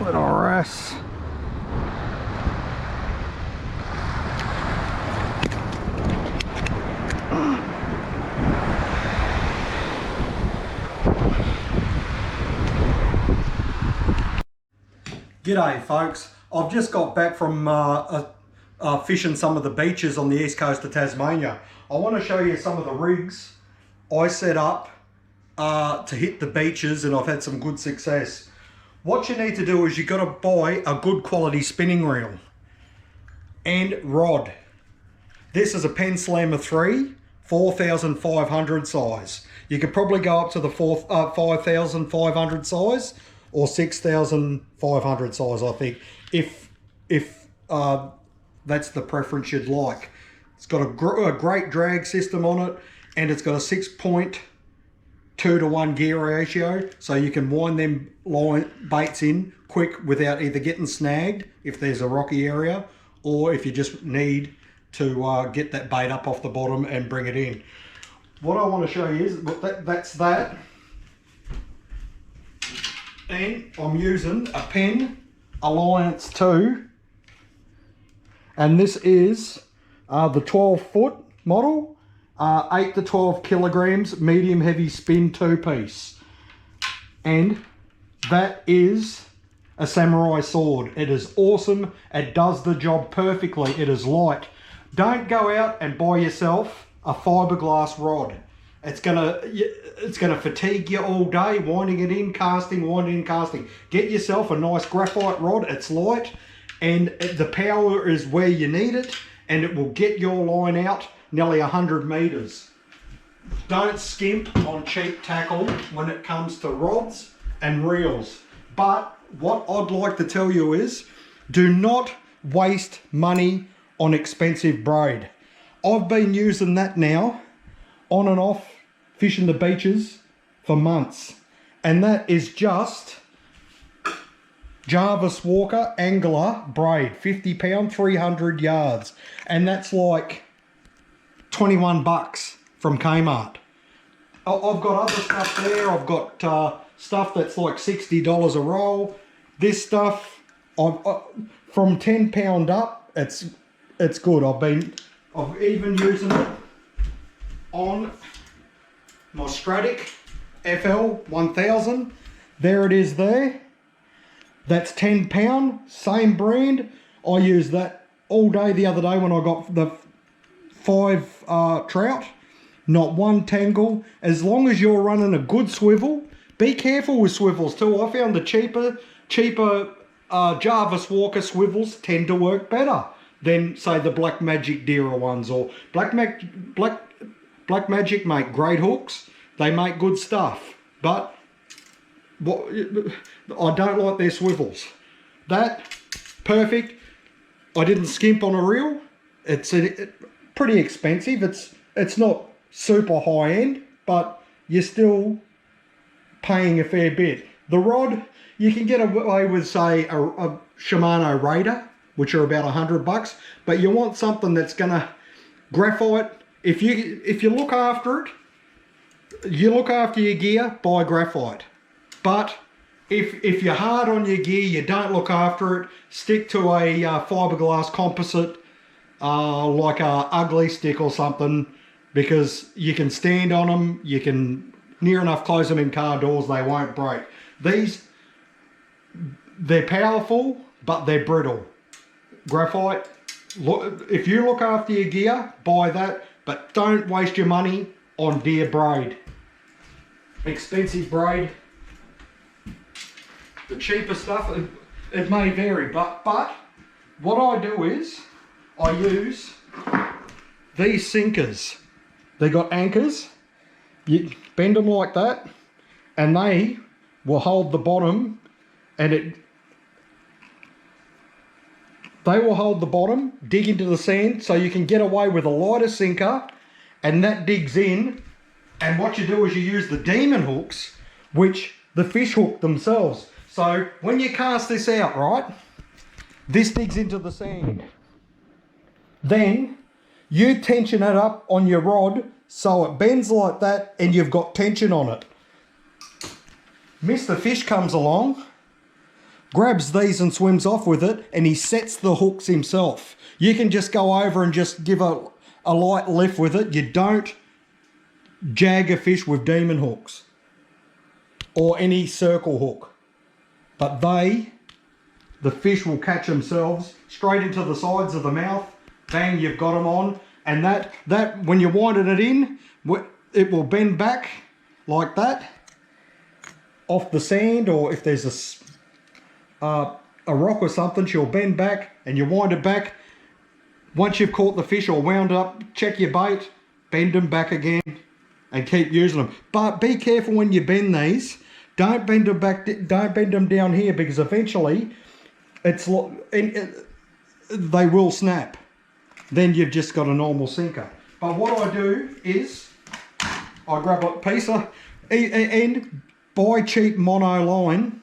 Little wrasse. G'day folks, I've just got back from fishing some of the beaches on the east coast of Tasmania. I want to show you some of the rigs I set up to hit the beaches, and I've had some good success. What you need to do is you've got to buy a good quality spinning reel and rod. This is a Penn Slammer 3, 4,500 size. You could probably go up to the 5,500 size or 6,500 size, I think, if that's the preference you'd like. It's got a great drag system on it, and it's got a 6.2 to 1 gear ratio, so you can wind them baits in quick without either getting snagged if there's a rocky area, or if you just need to get that bait up off the bottom and bring it in. What I want to show you is that's that, and I'm using a Penn Alliance 2, and this is the 12-foot model. 8 to 12 kilograms, medium heavy spin 2-piece. And that is a samurai sword. It is awesome. It does the job perfectly. It is light. Don't go out and buy yourself a fiberglass rod. It's gonna fatigue you all day, winding it in, casting, winding in, casting. Get yourself a nice graphite rod. It's light, and the power is where you need it, and it will get your line out nearly 100 meters. Don't skimp on cheap tackle when it comes to rods and reels. But what I'd like to tell you is, do not waste money on expensive braid. I've been using that now, on and off, fishing the beaches for months. And that is just Jarvis Walker Angler braid, 50 pound, 300 yards. And that's like 21 bucks from Kmart. I've got other stuff there. I've got stuff that's like $60 a roll. This stuff, from 10 pound up, it's good. I've even using it on my Stradic FL 1000. There it is there. That's 10 pound, same brand. I used that all day the other day when I got the 5 trout, not one tangle. As long as you're running a good swivel, be careful with swivels too. I found the cheaper Jarvis Walker swivels tend to work better than, say, the Black Magic Dera ones. Or Black Magic make great hooks. They make good stuff, but I don't like their swivels. That, perfect. I didn't skimp on a reel. It's pretty expensive. It's not super high end, but you're still paying a fair bit. The rod, you can get away with, say, a Shimano Raider, which are about $100, but you want something that's gonna graphite. If you look after it, you look after your gear, buy graphite. But if you're hard on your gear, you don't look after it, stick to a fiberglass composite, like a Ugly Stick or something, because you can stand on them, you can near enough close them in car doors, they won't break. They're powerful, but they're brittle. Graphite, if you look after your gear, buy that, but don't waste your money on deer braid. Expensive braid. The cheaper stuff, it may vary, but what I do is I use these sinkers. They got anchors. You bend them like that, and they will hold the bottom, and they will hold the bottom, dig into the sand, so you can get away with a lighter sinker, and that digs in. And what you do is you use the Demon hooks, which the fish hook themselves. So when you cast this out, right, this digs into the sand. Then you tension it up on your rod so it bends like that, and you've got tension on it. Mr. Fish comes along, grabs these and swims off with it, and he sets the hooks himself. You can just go over and just give a light lift with it. You don't jag a fish with Demon hooks or any circle hook, but the fish will catch themselves straight into the sides of the mouth. Bang, you've got them on. And that when you're winding it in, it will bend back like that off the sand, or if there's a rock or something, she'll bend back, and you wind it back. Once you've caught the fish or wound up, check your bait, bend them back again, and keep using them. But be careful when you bend these. Don't bend them back. Don't bend them down here, because eventually they will snap. Then you've just got a normal sinker. But what I do is I grab a piece of and buy cheap mono line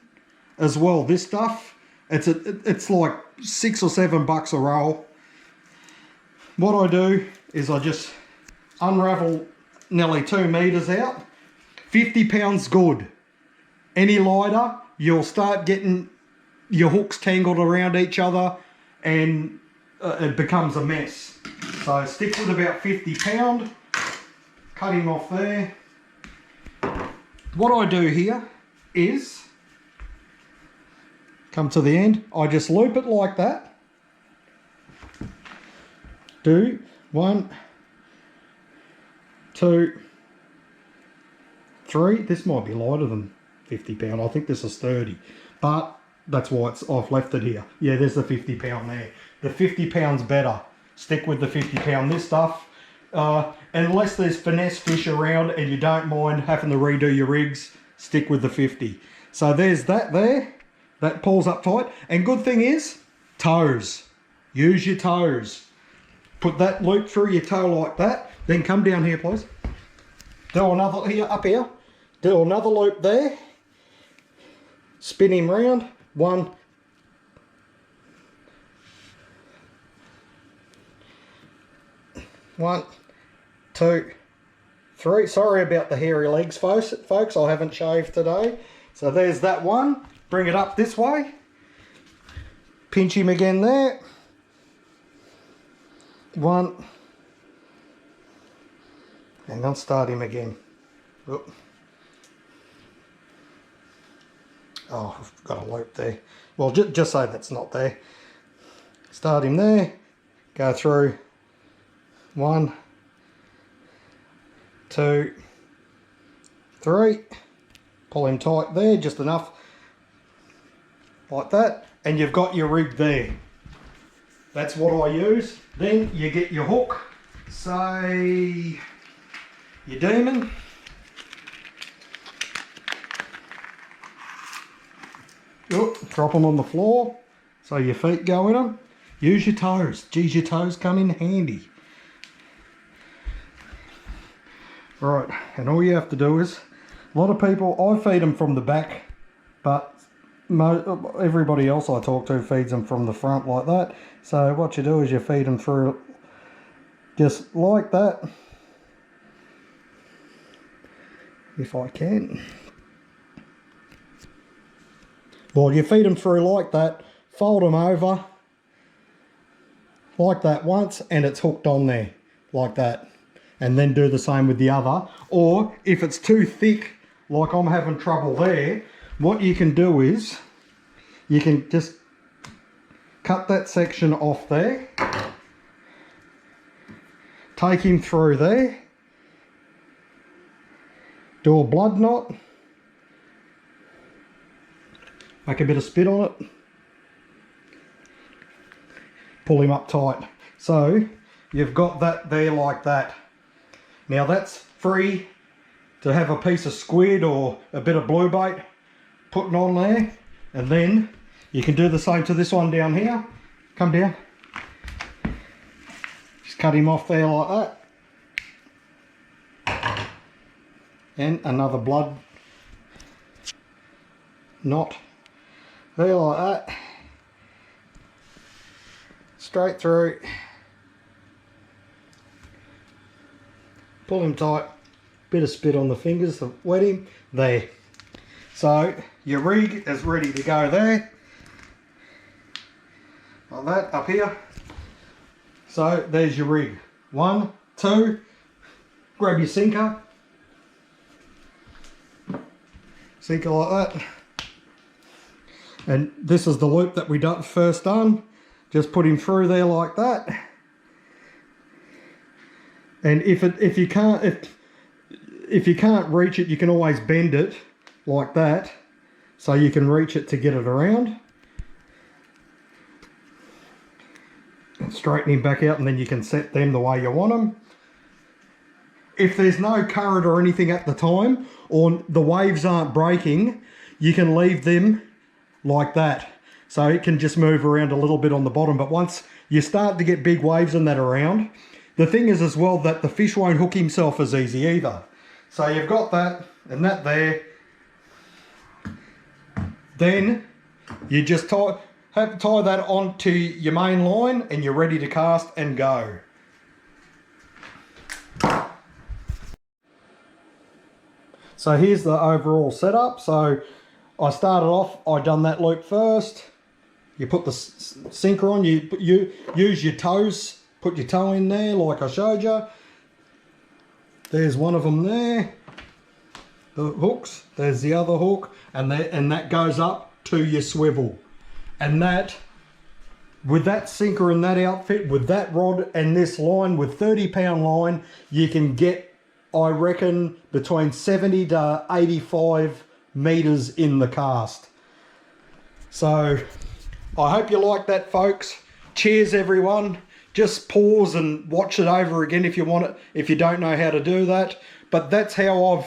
as well. This stuff, it's like $6 or $7 a roll. What I do is I just unravel nearly 2 meters out. 50 pounds good. Any lighter, you'll start getting your hooks tangled around each other, and it becomes a mess. So stick with about 50 pound. Cut him off there. What I do here is come to the end. I just loop it like that. Do 1, 2, 3. This might be lighter than 50 pound. I think this is 30, but that's why I've left it here. Yeah, there's the 50 pound there. The 50 pound's better. Stick with the 50 pound. This stuff, unless there's finesse fish around and you don't mind having to redo your rigs, stick with the 50. So there's that there. That pulls up tight. And good thing is, toes. Use your toes. Put that loop through your toe like that. Then come down here, please. Do another here, up here. Do another loop there. Spin him round. 1, 1, 2, 3. Sorry about the hairy legs, folks. I haven't shaved today. So there's that one. Bring it up this way. Pinch him again there. 1. And then start him again. Oop. Oh, I've got a loop there. Well, just say that's not there. Start him there. Go through. 1, 2, 3. Pull him tight there, just enough. Like that. And you've got your rig there. That's what I use. Then you get your hook. Say your Demon. Drop them on the floor so your feet go in them. Use your toes. Geez, your toes come in handy. Right, and all you have to do is, a lot of people, I feed them from the back, but everybody else I talk to feeds them from the front like that. So what you do is you feed them through just like that, if I can. Well, you feed them through like that, fold them over like that once, and it's hooked on there like that. And then do the same with the other. Or if it's too thick, like I'm having trouble there, what you can do is you can just cut that section off there, take him through there, do a blood knot, make a bit of spit on it, pull him up tight. So you've got that there like that. Now that's free to have a piece of squid or a bit of blue bait putting on there, and then you can do the same to this one down here. Come down. Just cut him off there like that. And another blood knot there like that. Straight through. Pull him tight. Bit of spit on the fingers to wet him. There. So your rig is ready to go there. Like that, up here. So there's your rig. 1, 2. Grab your sinker. Sinker like that. And this is the loop that we first done. Just put him through there like that. And if you can't reach it, you can always bend it like that, so you can reach it to get it around. And straighten him back out, and then you can set them the way you want them. If there's no current or anything at the time, or the waves aren't breaking, you can leave them like that. So it can just move around a little bit on the bottom. But once you start to get big waves and that around, the thing is as well that the fish won't hook himself as easy either. So you've got that and that there. Then you just tie that onto your main line and you're ready to cast and go. So here's the overall setup. So I started off, I done that loop first. You put the sinker on, you use your toes, put your toe in there like I showed you. There's one of them there, the hooks, there's the other hook, and that goes up to your swivel. And that, with that sinker and that outfit, with that rod and this line, with 30-pound line, you can get, I reckon, between 70 to 85 meters in the cast. So I hope you like that, folks. Cheers, everyone. Just pause and watch it over again if you want it, if you don't know how to do that. But that's how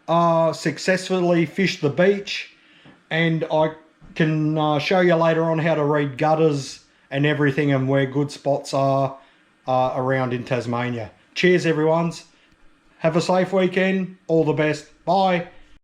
I've successfully fished the beach, and I can show you later on how to read gutters and everything and where good spots are around in Tasmania. Cheers, everyone. Have a safe weekend. All the best. Bye.